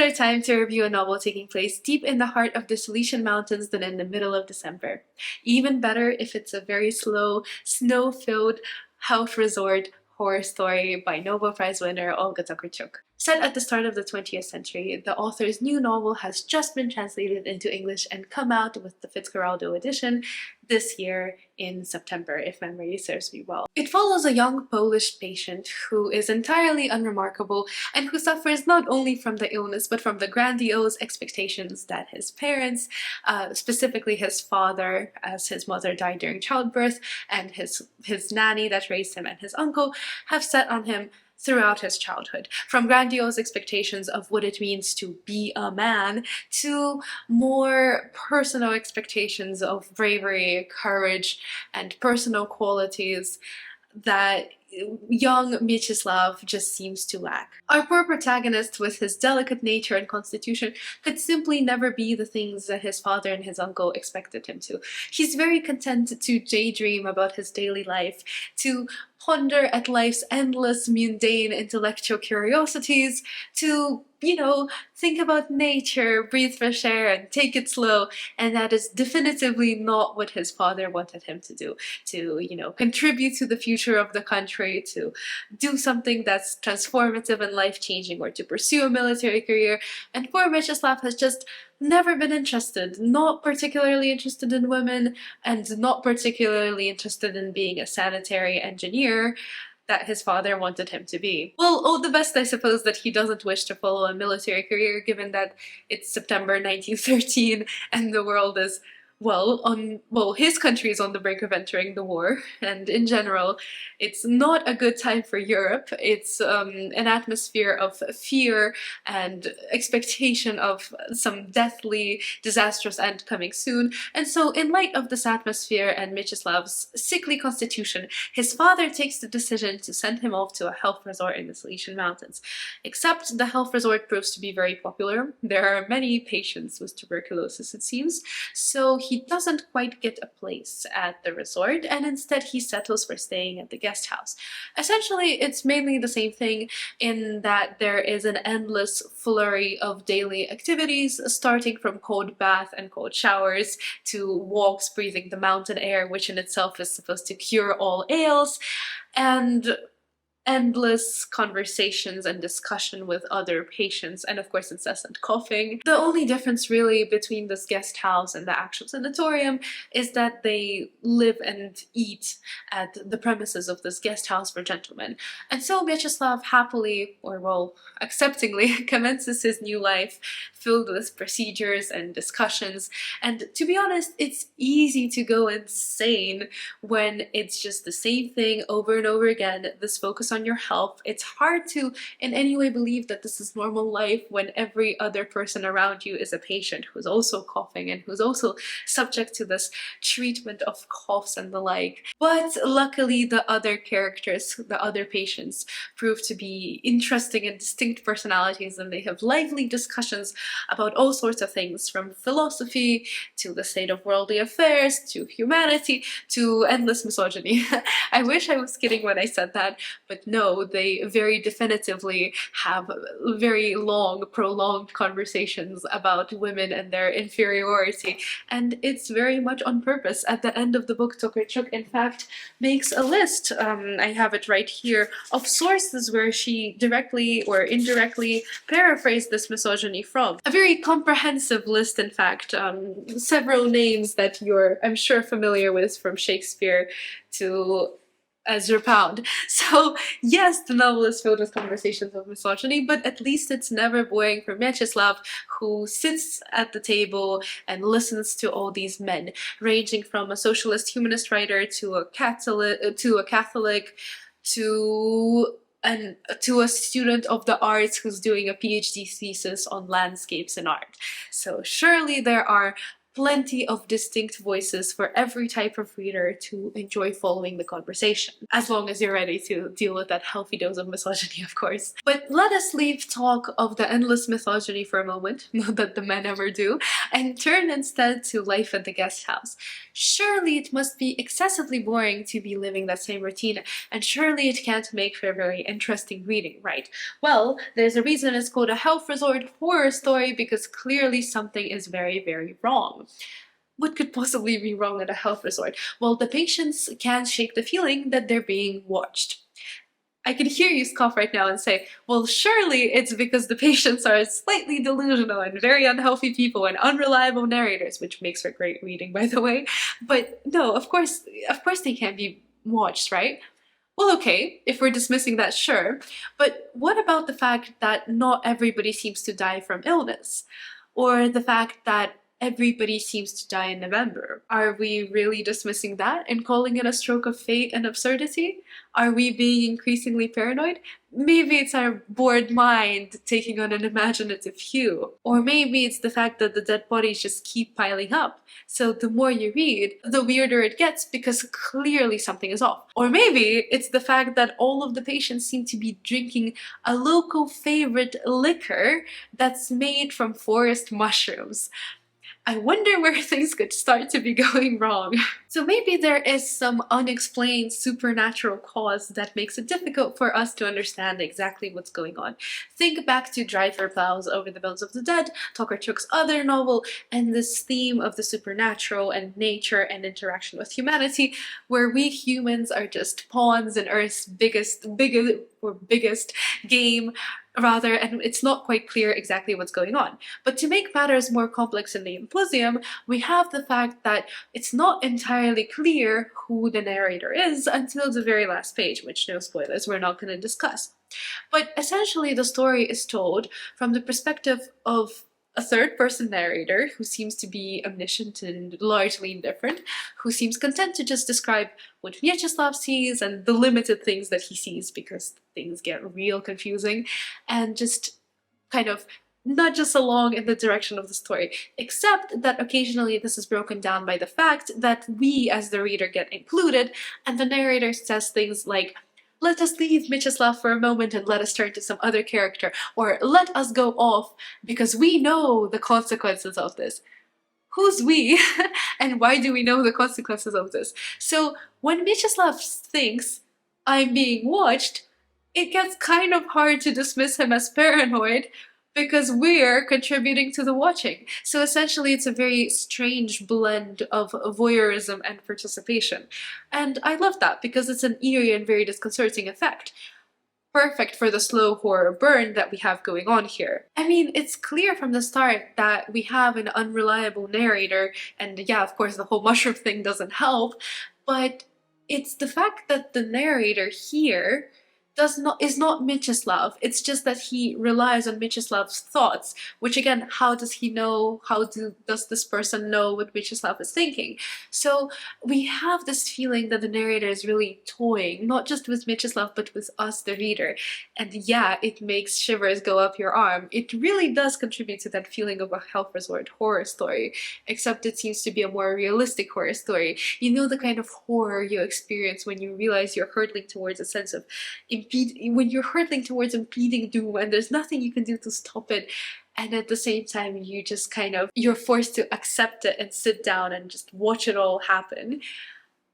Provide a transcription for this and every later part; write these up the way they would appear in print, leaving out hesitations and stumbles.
better time to review a novel taking place deep in the heart of the Silesian Mountains than in the middle of December. Even better if it's a very slow, snow-filled house resort horror story by Nobel Prize winner Olga Tokarczuk. Set at the start of the 20th century, the author's new novel has just been translated into English and come out with the Fitzgeraldo edition this year in September, if memory serves me well. It follows a young Polish patient who is entirely unremarkable and who suffers not only from the illness but from the grandiose expectations that his parents, specifically his father, as his mother died during childbirth, and his nanny that raised him and his uncle have set on him throughout his childhood. From grandiose expectations of what it means to be a man to more personal expectations of bravery, courage, and personal qualities that young Mieczyslaw just seems to lack. Our poor protagonist, with his delicate nature and constitution, could simply never be the things that his father and his uncle expected him to. He's very content to daydream about his daily life, to ponder at life's endless mundane intellectual curiosities, to, think about nature, breathe fresh air, and take it slow, and that is definitively not what his father wanted him to do. To, contribute to the future of the country, to do something that's transformative and life-changing, or to pursue a military career. And poor Mieczyslaw has just never been interested, not particularly interested in women, and not particularly interested in being a sanitary engineer that his father wanted him to be. Well, all the best, I suppose, that he doesn't wish to follow a military career, given that it's September 1913 and the world is his country is on the brink of entering the war, and in general, it's not a good time for Europe. It's an atmosphere of fear and expectation of some deathly, disastrous end coming soon. And so, in light of this atmosphere and Mieczysław's sickly constitution, his father takes the decision to send him off to a health resort in the Silesian Mountains. Except the health resort proves to be very popular. There are many patients with tuberculosis, it seems, so he doesn't quite get a place at the resort, and instead he settles for staying at the guest house. Essentially, it's mainly the same thing in that there is an endless flurry of daily activities, starting from cold bath and cold showers to walks breathing the mountain air, which in itself is supposed to cure all ails, and endless conversations and discussion with other patients, and of course incessant coughing. The only difference really between this guest house and the actual sanatorium is that they live and eat at the premises of this guest house for gentlemen. And so Mieczyslaw happily, or acceptingly, commences his new life filled with procedures and discussions. And to be honest, it's easy to go insane when it's just the same thing over and over again, this focus on your health. It's hard to in any way believe that this is normal life when every other person around you is a patient who's also coughing and who's also subject to this treatment of coughs and the like. But luckily the other characters, the other patients, prove to be interesting and distinct personalities, and they have lively discussions about all sorts of things, from philosophy to the state of worldly affairs to humanity to endless misogyny. I wish I was kidding when I said that, but no, they very definitively have very long, prolonged conversations about women and their inferiority, and it's very much on purpose. At the end of the book, Tokarczuk, in fact, makes a list, I have it right here, of sources where she directly or indirectly paraphrased this misogyny from. A very comprehensive list, in fact, several names that you're, I'm sure, familiar with, from Shakespeare to Ezra Pound. So yes, the novel is filled with conversations of misogyny, but at least it's never boring for Mieczyslaw, who sits at the table and listens to all these men, ranging from a socialist humanist writer to a Catholic, to a student of the arts who's doing a PhD thesis on landscapes and art. So surely there are plenty of distinct voices for every type of reader to enjoy following the conversation, as long as you're ready to deal with that healthy dose of misogyny, of course. But let us leave talk of the endless misogyny for a moment, not that the men ever do, and turn instead to life at the guest house. Surely it must be excessively boring to be living that same routine, and surely it can't make for a very interesting reading, right? Well, there's a reason it's called a health resort horror story, because clearly something is very, very wrong. What could possibly be wrong at a health resort? Well, the patients can't shake the feeling that they're being watched. I can hear you scoff right now and say, well, surely it's because the patients are slightly delusional and very unhealthy people and unreliable narrators, which makes for great reading, by the way. But no, of course they can't be watched, right? Well, okay, if we're dismissing that, sure. But what about the fact that not everybody seems to die from illness? Or the fact that everybody seems to die in November? Are we really dismissing that and calling it a stroke of fate and absurdity? Are we being increasingly paranoid? Maybe it's our bored mind taking on an imaginative hue. Or maybe it's the fact that the dead bodies just keep piling up. So the more you read, the weirder it gets, because clearly something is off. Or maybe it's the fact that all of the patients seem to be drinking a local favorite liquor that's made from forest mushrooms. I wonder where things could start to be going wrong. So maybe there is some unexplained supernatural cause that makes it difficult for us to understand exactly what's going on. Think back to Driver Plows Over the Bones of the Dead, Tokarczuk's other novel, and this theme of the supernatural and nature and interaction with humanity, where we humans are just pawns in Earth's biggest game, rather, and it's not quite clear exactly what's going on. But to make matters more complex in the Empusium, we have the fact that it's not entirely clear who the narrator is until the very last page, which, no spoilers, we're not going to discuss. But essentially the story is told from the perspective of a third-person narrator who seems to be omniscient and largely indifferent, who seems content to just describe what Vyacheslav sees and the limited things that he sees, because things get real confusing, and just kind of nudge us along in the direction of the story, except that occasionally this is broken down by the fact that we as the reader get included, and the narrator says things like, let us leave Vyacheslav for a moment and let us turn to some other character, or let us go off because we know the consequences of this. Who's we? And why do we know the consequences of this? So when Vyacheslav thinks, I'm being watched, it gets kind of hard to dismiss him as paranoid, because we're contributing to the watching. So essentially it's a very strange blend of voyeurism and participation. And I love that, because it's an eerie and very disconcerting effect. Perfect for the slow horror burn that we have going on here. I mean, it's clear from the start that we have an unreliable narrator, and yeah, of course the whole mushroom thing doesn't help, but it's the fact that the narrator here is not Vyacheslav. It's just that he relies on Vyacheslav's thoughts, which again, how does he know, does this person know what Vyacheslav is thinking? So we have this feeling that the narrator is really toying, not just with Vyacheslav, but with us, the reader. And yeah, it makes shivers go up your arm. It really does contribute to that feeling of a health resort horror story, except it seems to be a more realistic horror story. You know, the kind of horror you experience when you realize you're hurtling towards a sense of when you're hurtling towards impending doom and there's nothing you can do to stop it, and at the same time you just you're forced to accept it and sit down and just watch it all happen.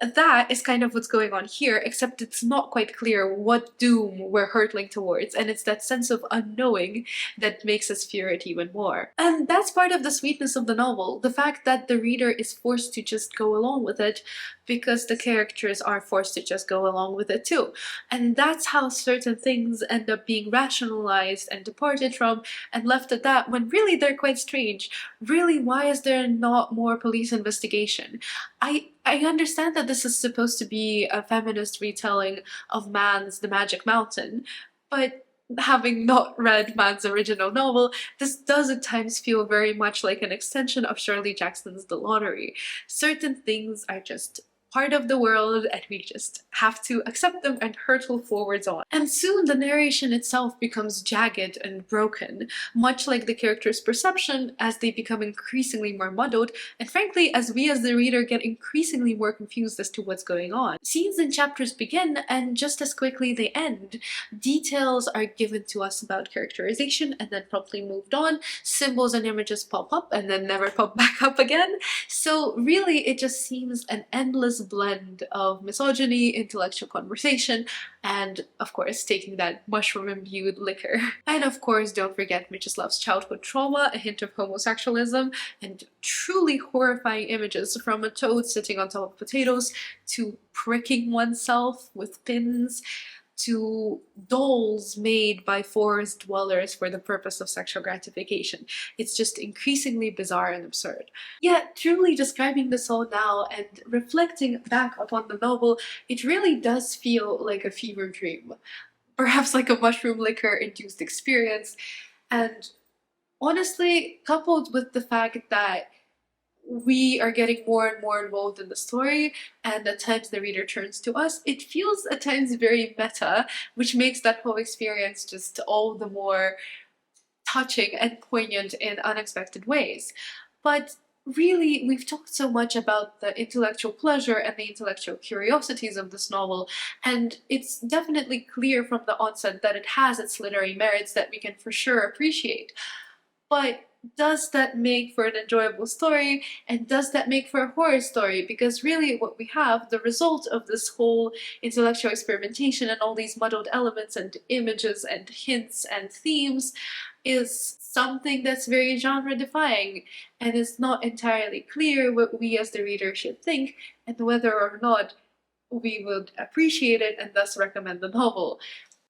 That is kind of what's going on here, except it's not quite clear what doom we're hurtling towards, and it's that sense of unknowing that makes us fear it even more. And that's part of the sweetness of the novel, the fact that the reader is forced to just go along with it, because the characters are forced to just go along with it too. And that's how certain things end up being rationalized and departed from and left at that, when really they're quite strange. Really, why is there not more police investigation? I understand that this is supposed to be a feminist retelling of Man's The Magic Mountain, but having not read Man's original novel, this does at times feel very much like an extension of Shirley Jackson's The Lottery. Certain things are just part of the world, and we just have to accept them and hurtle forwards on. And soon the narration itself becomes jagged and broken, much like the character's perception as they become increasingly more muddled, and frankly, as we as the reader get increasingly more confused as to what's going on. Scenes and chapters begin, and just as quickly they end. Details are given to us about characterization and then promptly moved on. Symbols and images pop up and then never pop back up again. So really, it just seems an endless blend of misogyny, intellectual conversation, and of course taking that mushroom-imbued liquor. And of course, don't forget Mieczysław's childhood trauma, a hint of homosexualism, and truly horrifying images from a toad sitting on top of potatoes, to pricking oneself with pins, to dolls made by forest dwellers for the purpose of sexual gratification. It's just increasingly bizarre and absurd. Yet, truly describing this all now and reflecting back upon the novel, it really does feel like a fever dream. Perhaps like a mushroom liquor-induced experience. And honestly, coupled with the fact that we are getting more and more involved in the story, and at times the reader turns to us, it feels at times very meta, which makes that whole experience just all the more touching and poignant in unexpected ways. But really, we've talked so much about the intellectual pleasure and the intellectual curiosities of this novel, and it's definitely clear from the onset that it has its literary merits that we can for sure appreciate. But does that make for an enjoyable story, and does that make for a horror story? Because really what we have, the result of this whole intellectual experimentation and all these muddled elements and images and hints and themes, is something that's very genre-defying, and it's not entirely clear what we as the reader should think and whether or not we would appreciate it and thus recommend the novel.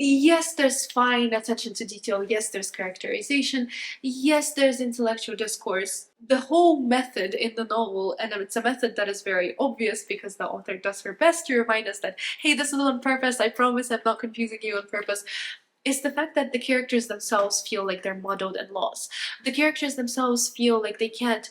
Yes, there's fine attention to detail, yes, there's characterization, yes, there's intellectual discourse. The whole method in the novel, and it's a method that is very obvious because the author does her best to remind us that, hey, this is on purpose, I promise I'm not confusing you on purpose, is the fact that the characters themselves feel like they're muddled and lost. The characters themselves feel like they can't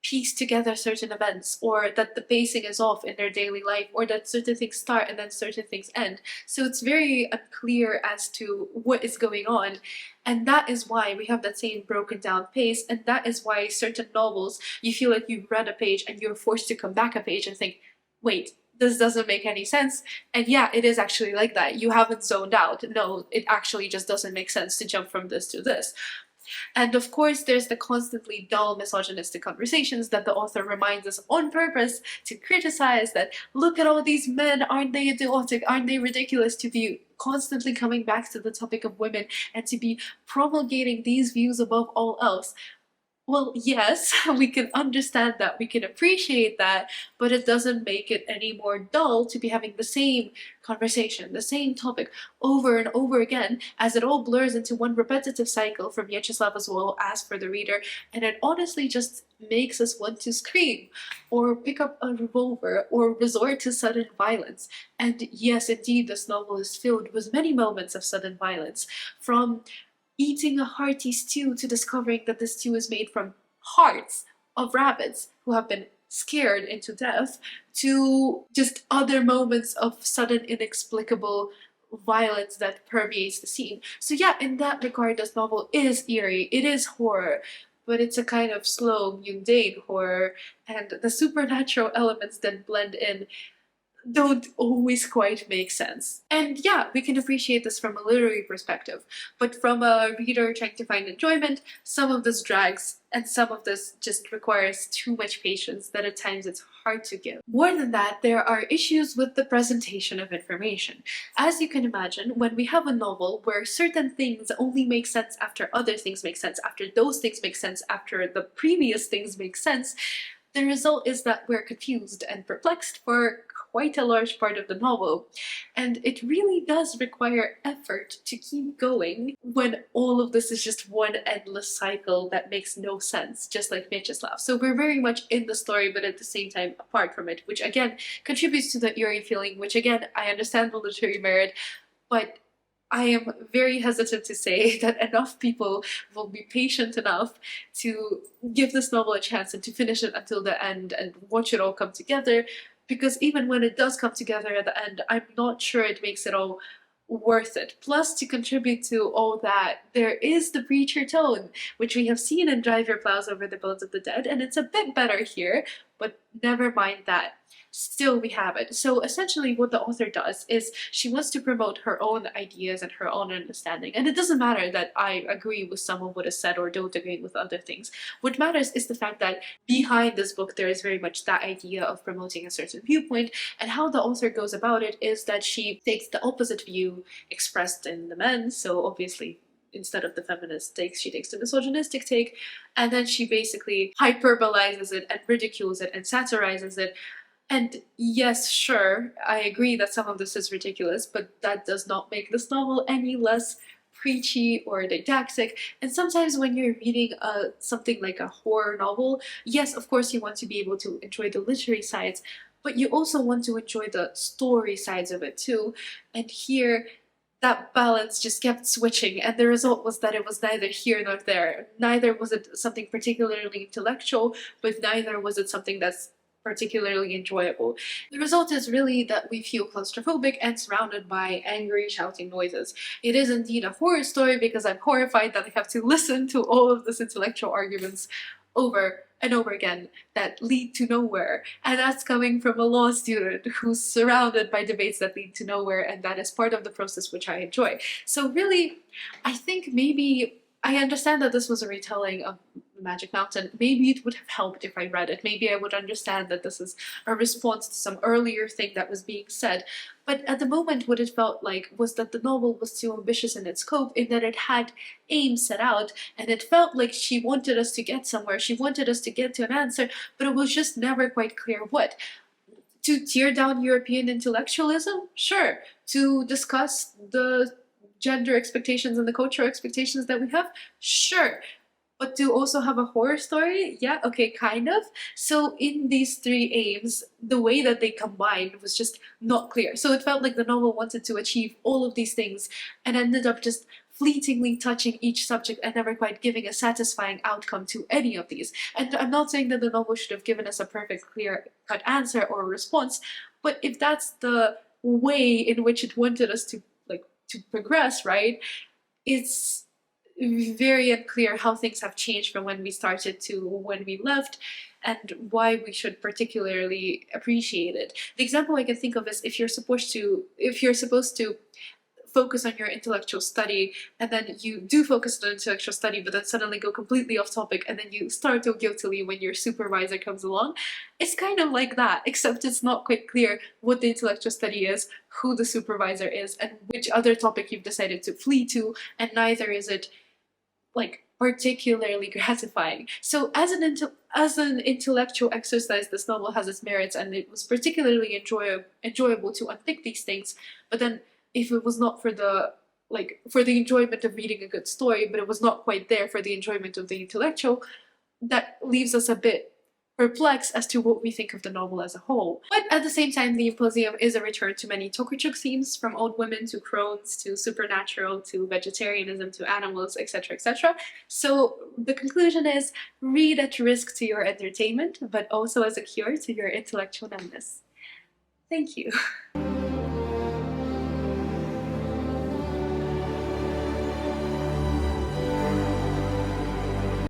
piece together certain events, or that the pacing is off in their daily life, or that certain things start and then certain things end. So it's very unclear as to what is going on, and that is why we have that same broken down pace, and that is why certain novels, you feel like you've read a page and you're forced to come back a page and think, wait, this doesn't make any sense. And yeah, it is actually like that. You haven't zoned out. No, it actually just doesn't make sense to jump from this to this. And of course, there's the constantly dull misogynistic conversations that the author reminds us on purpose to criticize, that look at all these men, aren't they idiotic, aren't they ridiculous, to be constantly coming back to the topic of women and to be promulgating these views above all else. Well, yes, we can understand that, we can appreciate that, but it doesn't make it any more dull to be having the same conversation, the same topic over and over again, as it all blurs into one repetitive cycle for Mieczysław as well as for the reader, and it honestly just makes us want to scream, or pick up a revolver, or resort to sudden violence. And yes, indeed, this novel is filled with many moments of sudden violence, from eating a hearty stew to discovering that the stew is made from hearts of rabbits who have been scared into death, to just other moments of sudden inexplicable violence that permeates the scene. So yeah, in that regard, this novel is eerie, it is horror, but it's a kind of slow, mundane horror, and the supernatural elements that blend in don't always quite make sense. And yeah, we can appreciate this from a literary perspective, but from a reader trying to find enjoyment, some of this drags, and some of this just requires too much patience that at times it's hard to give. More than that, there are issues with the presentation of information. As you can imagine, when we have a novel where certain things only make sense after other things make sense, after those things make sense, after the previous things make sense, the result is that we're confused and perplexed for quite a large part of the novel, and it really does require effort to keep going when all of this is just one endless cycle that makes no sense, just like Mieczysław. So we're very much in the story, but at the same time apart from it, which again contributes to the eerie feeling, which again, I understand the literary merit, but I am very hesitant to say that enough people will be patient enough to give this novel a chance and to finish it until the end and watch it all come together, because even when it does come together at the end, I'm not sure it makes it all worth it. Plus, to contribute to all that, there is the preacher tone, which we have seen in Drive Your Plows Over the Bones of the Dead, and it's a bit better here, but never mind that. Still, we have it. So essentially what the author does is she wants to promote her own ideas and her own understanding. And it doesn't matter that I agree with some of what is said or don't agree with other things. What matters is the fact that behind this book there is very much that idea of promoting a certain viewpoint, and how the author goes about it is that she takes the opposite view expressed in the men, so obviously instead of the feminist take, she takes the misogynistic take, and then she basically hyperbolizes it and ridicules it and satirizes it. And yes, sure, I agree that some of this is ridiculous, but that does not make this novel any less preachy or didactic. And sometimes when you're reading something like a horror novel, yes, of course you want to be able to enjoy the literary sides, but you also want to enjoy the story sides of it too. And here, that balance just kept switching, and the result was that it was neither here nor there. Neither was it something particularly intellectual, but neither was it something that's particularly enjoyable. The result is really that we feel claustrophobic and surrounded by angry, shouting noises. It is indeed a horror story because I'm horrified that I have to listen to all of these intellectual arguments over and over again that lead to nowhere. And that's coming from a law student who's surrounded by debates that lead to nowhere, and that is part of the process which I enjoy. So really, I think maybe I understand that this was a retelling of Magic Mountain. Maybe it would have helped if I read it. Maybe I would understand that this is a response to some earlier thing that was being said. But at the moment, what it felt like was that the novel was too ambitious in its scope, in that it had aims set out, and it felt like she wanted us to get somewhere. She wanted us to get to an answer, but it was just never quite clear what. To tear down European intellectualism? Sure. To discuss the gender expectations and the cultural expectations that we have? Sure. But to also have a horror story? Yeah, okay, kind of. So in these three aims, the way that they combined was just not clear. So it felt like the novel wanted to achieve all of these things and ended up just fleetingly touching each subject and never quite giving a satisfying outcome to any of these. And I'm not saying that the novel should have given us a perfect, clear-cut answer or response, but if that's the way in which it wanted us to progress, right? It's very unclear how things have changed from when we started to when we left, and why we should particularly appreciate it. The example I can think of is if you're supposed to focus on your intellectual study, and then you do focus on intellectual study, but then suddenly go completely off topic, and then you start to guiltily when your supervisor comes along. It's kind of like that, except it's not quite clear what the intellectual study is, who the supervisor is, and which other topic you've decided to flee to, and neither is it particularly gratifying. So as an intellectual exercise, this novel has its merits, and it was particularly enjoyable to unpick these things. But then if it was not for the enjoyment of reading a good story, but it was not quite there for the enjoyment of the intellectual, that leaves us a bit perplexed as to what we think of the novel as a whole. But at the same time, the Empusium is a return to many Tokarczuk themes, from old women to crones to supernatural to vegetarianism to animals, etc., etc. So the conclusion is, read at risk to your entertainment, but also as a cure to your intellectual numbness. Thank you.